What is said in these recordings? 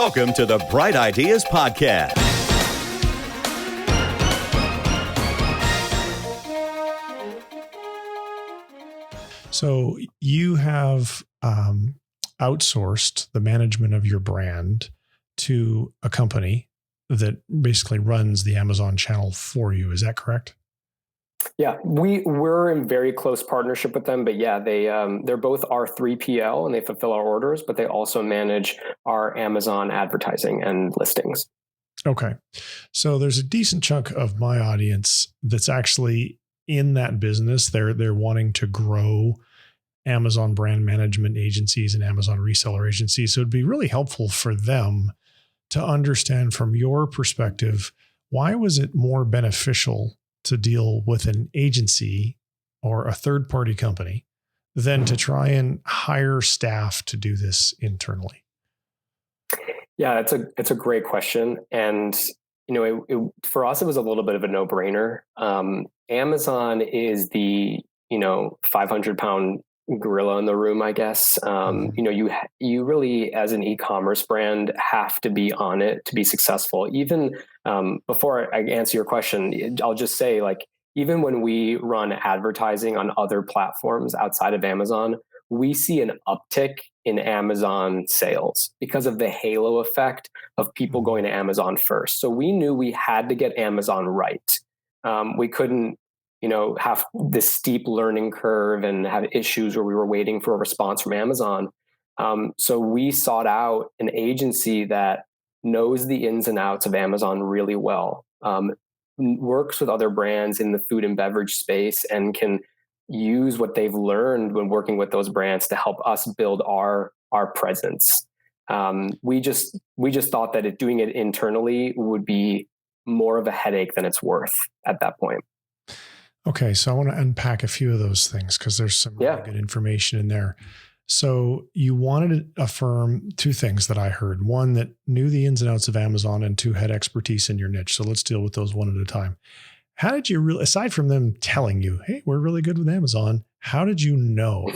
Welcome to the Bright Ideas Podcast. So you have outsourced the management of your brand to a company that basically runs the Amazon channel for you. Is that correct? Yeah, we're in very close partnership with them, but yeah, they're both our 3PL and they fulfill our orders, but they also manage our Amazon advertising and listings. Okay. So there's a decent chunk of my audience that's actually in that business. They're wanting to grow Amazon brand management agencies and Amazon reseller agencies. So it'd be really helpful for them to understand from your perspective, why was it more beneficial to deal with an agency or a third-party company than to try and hire staff to do this internally? Yeah, it's a great question. And, for us, it was a little bit of a no-brainer. Amazon is the, 500-pound gorilla in the room, I guess. You really, as an e-commerce brand, have to be on it to be successful. Even before I answer your question, I'll just say, even when we run advertising on other platforms outside of Amazon, we see an uptick in Amazon sales because of the halo effect of people going to Amazon first. So we knew we had to get Amazon right. We couldn't have this steep learning curve and have issues where we were waiting for a response from Amazon. So we sought out an agency that knows the ins and outs of Amazon really well, works with other brands in the food and beverage space, and can use what they've learned when working with those brands to help us build our presence. We just thought that doing it internally would be more of a headache than it's worth at that point. Okay, so I want to unpack a few of those things because there's some really good information in there. So you wanted a firm, two things that I heard. One, that knew the ins and outs of Amazon, and two, had expertise in your niche. So let's deal with those one at a time. How did you aside from them telling you, hey, we're really good with Amazon, how did you know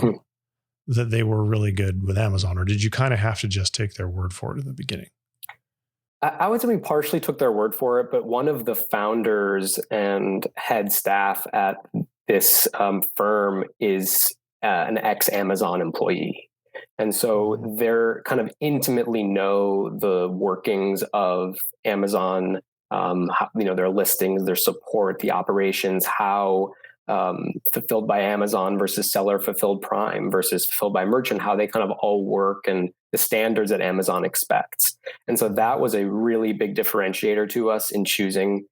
that they were really good with Amazon? Or did you kind of have to just take their word for it in the beginning? I would say we partially took their word for it, but one of the founders and head staff at this firm is an ex-Amazon employee. And so they're kind of intimately know the workings of Amazon, their listings, their support, the operations, how fulfilled by Amazon versus seller fulfilled Prime versus fulfilled by merchant, how they kind of all work and the standards that Amazon expects. And so that was a really big differentiator to us in choosing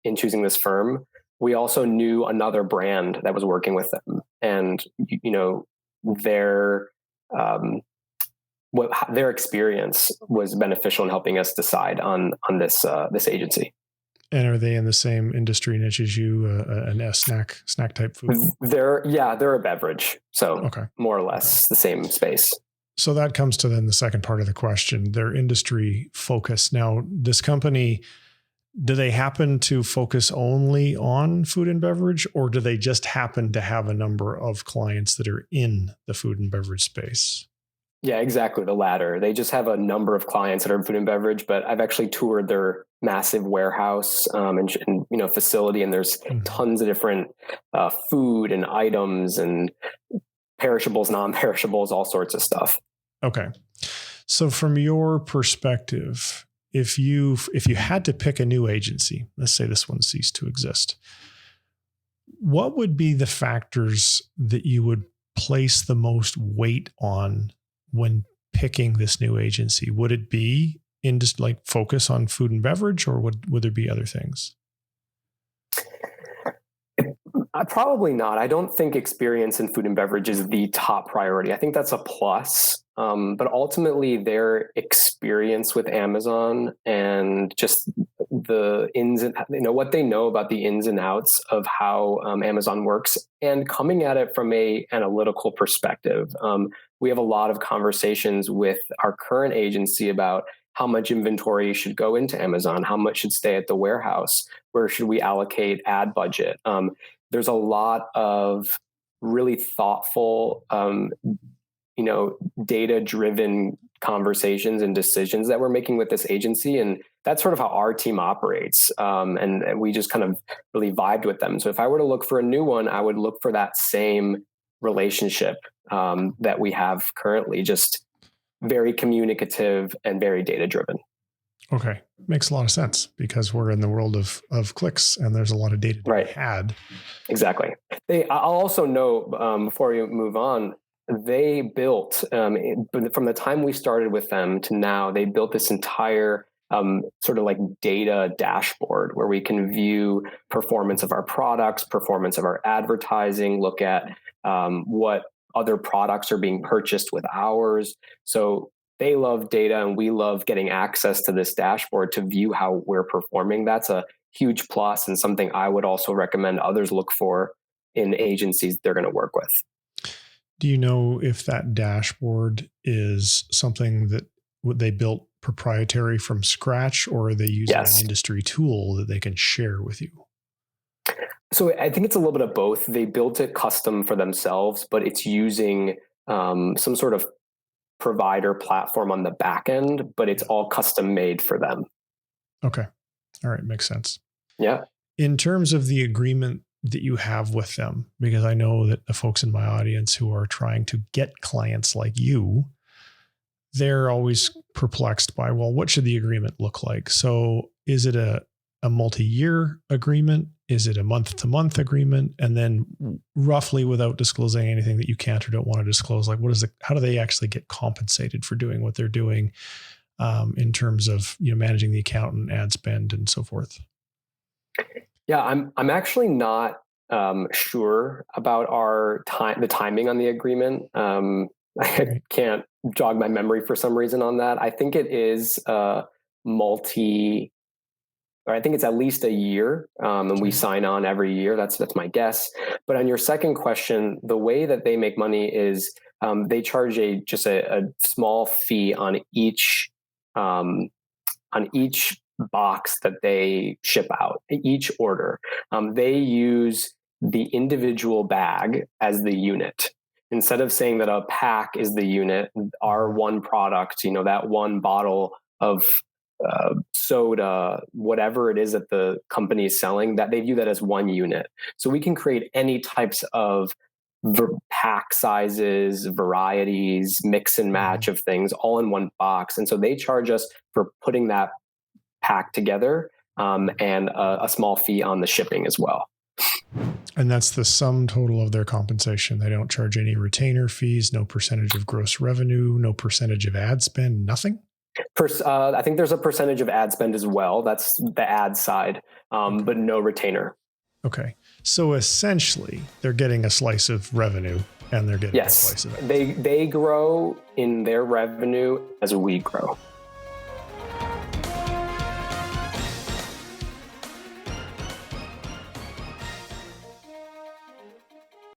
this firm. We also knew another brand that was working with them, and their experience was beneficial in helping us decide on this agency. And are they in the same industry niche as you, a snack type food? They're a beverage, so more or less the same space. So that comes to then the second part of the question, their industry focus. Now, this company, do they happen to focus only on food and beverage, or do they just happen to have a number of clients that are in the food and beverage space? Yeah, exactly. The latter. They just have a number of clients that are in food and beverage, but I've actually toured their massive warehouse and facility, and there's tons of different food and items and perishables, non-perishables, all sorts of stuff. Okay. So from your perspective, if you had to pick a new agency, let's say this one ceased to exist, what would be the factors that you would place the most weight on when picking this new agency? Would it be in just focus on food and beverage, or would there be other things? Probably not. I don't think experience in food and beverage is the top priority. I think that's a plus. But ultimately their experience with Amazon and just the ins and, what they know about the ins and outs of how Amazon works, and coming at it from a analytical perspective. We have a lot of conversations with our current agency about how much inventory should go into Amazon, how much should stay at the warehouse, where should we allocate ad budget. There's a lot of really thoughtful, data-driven conversations and decisions that we're making with this agency. And that's sort of how our team operates. And we just kind of really vibed with them. So if I were to look for a new one, I would look for that same relationship that we have currently, just very communicative and very data driven. Okay. Makes a lot of sense because we're in the world of clicks and there's a lot of data to be had. Exactly. I'll also note before we move on, they built, from the time we started with them to now, they built this entire sort of like data dashboard where we can view performance of our products, performance of our advertising, look at what other products are being purchased with ours. So they love data and we love getting access to this dashboard to view how we're performing. That's a huge plus and something I would also recommend others look for in agencies they're going to work with. Do you know if that dashboard is something that they built proprietary from scratch, or are they using an industry tool that they can share with you? So I think it's a little bit of both. They built it custom for themselves, but it's using some sort of provider platform on the back end, but it's all custom made for them. Okay. All right. Makes sense. Yeah. In terms of the agreement that you have with them, because I know that the folks in my audience who are trying to get clients like you, they're always perplexed by, well, what should the agreement look like? So is it a multi-year agreement? Is it a month-to-month agreement? And then roughly, without disclosing anything that you can't or don't want to disclose, like how do they actually get compensated for doing what they're doing in terms of, managing the account and ad spend and so forth? Yeah, I'm actually not sure about the timing on the agreement. I can't jog my memory for some reason on that. I think it is I think it's at least a year, and we sign on every year. That's my guess. But on your second question, the way that they make money is they charge just a small fee on each box that they ship out, each order. They use the individual bag as the unit. Instead of saying that a pack is the unit, our one product, that one bottle of soda, whatever it is that the company is selling, that they view that as one unit. So we can create any types of pack sizes, varieties, mix and match of things all in one box. And so they charge us for putting that pack together and a small fee on the shipping as well. And that's the sum total of their compensation. They don't charge any retainer fees, no percentage of gross revenue, no percentage of ad spend, nothing? I think there's a percentage of ad spend as well. That's the ad side, but no retainer. Okay. So essentially, they're getting a slice of revenue and they're getting a slice of it. They grow in their revenue as we grow.